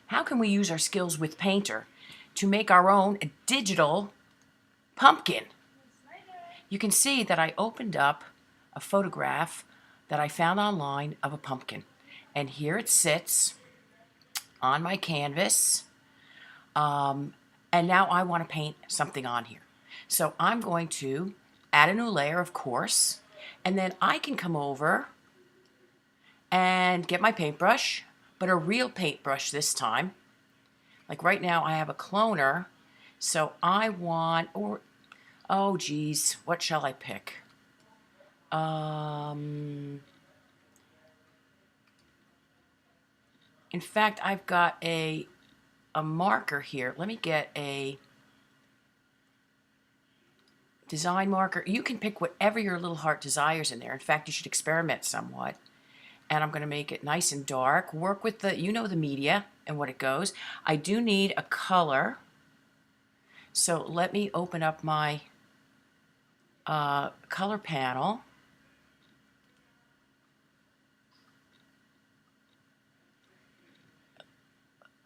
how can we use our skills with Painter to make our own digital pumpkin? You can see that I opened up a photograph that I found online of a pumpkin. And here it sits on my canvas. And now I want to paint something on here. So I'm going to add a new layer, of course. And then I can come over and get my paintbrush, but a real paintbrush this time. Like right now I have a cloner. So I want, oh geez, what shall I pick? In fact, I've got a marker here. Let me get a design marker. You can pick whatever your little heart desires in there. In fact, you should experiment somewhat. And I'm going to make it nice and dark. Work with the, you know, the media and what it goes. I do need a color. So let me open up my color panel.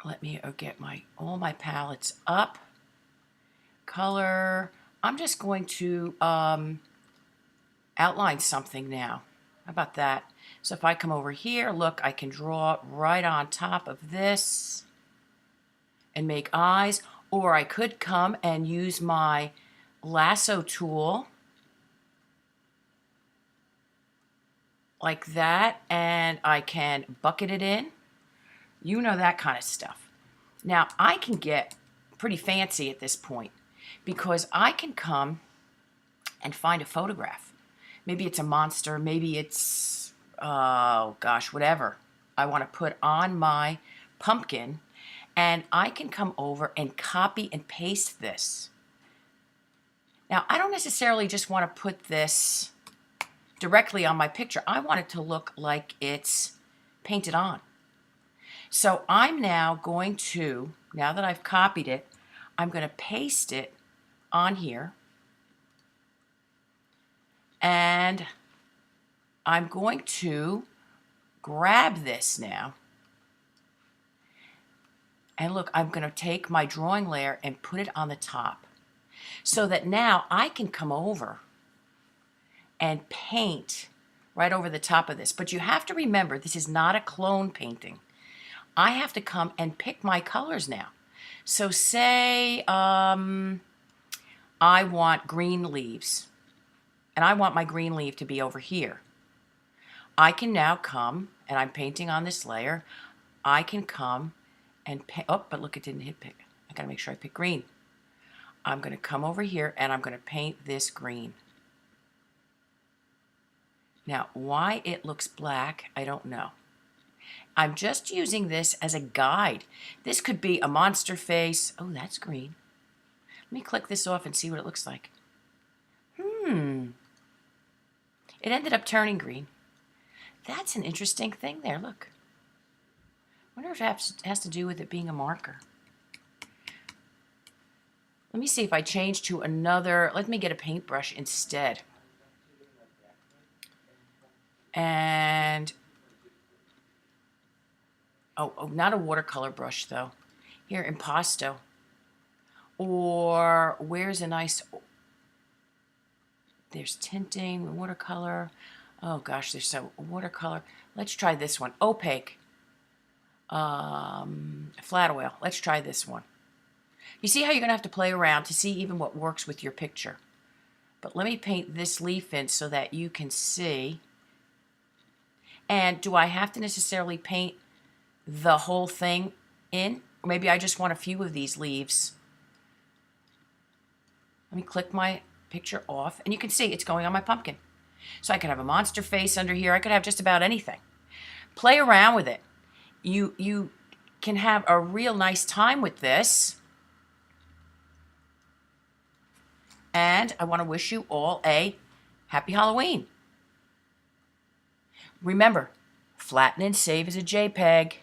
Let me get all my palettes up. Color. I'm just going to outline something now. How about that? So if I come over here, look, I can draw right on top of this and make eyes. Or I could come and use my lasso tool like that, and I can bucket it in. You know, that kind of stuff. Now, I can get pretty fancy at this point because I can come and find a photograph. Maybe it's a monster, maybe it's, oh gosh, whatever I want to put on my pumpkin, and I can come over and copy and paste this. Now, I don't necessarily just want to put this directly on my picture. I want it to look like it's painted on. So I'm now going to, now that I've copied it, I'm going to paste it on here. And I'm going to grab this now. And look, I'm going to take my drawing layer and put it on the top. So that now I can come over and paint right over the top of this. But you have to remember, this is not a clone painting. I have to come and pick my colors now. So say I want green leaves. And I want my green leaf to be over here. I can now come, and I'm painting on this layer. I can come and paint, oh, but look, it didn't hit pick. I gotta make sure I pick green. I'm gonna come over here and I'm gonna paint this green. Now, why it looks black, I don't know. I'm just using this as a guide. This could be a monster face. Oh, that's green. Let me click this off and see what it looks like. It ended up turning green. That's an interesting thing there, look. I wonder if it has to do with it being a marker. Let me see if I change to another, let me get a paintbrush instead. And, oh, not a watercolor brush though. Here, Impasto. Or where's a nice, there's tinting, watercolor. Oh gosh, there's so watercolor. Let's try this one, opaque. Flat oil. Let's try this one. You see how you're going to have to play around to see even what works with your picture. But let me paint this leaf in so that you can see. And do I have to necessarily paint the whole thing in? Or maybe I just want a few of these leaves. Let me click my picture off, and you can see it's going on my pumpkin. So I could have a monster face under here. I could have just about anything. Play around with it. You can have a real nice time with this. And I want to wish you all a happy Halloween. Remember, flatten and save as a JPEG.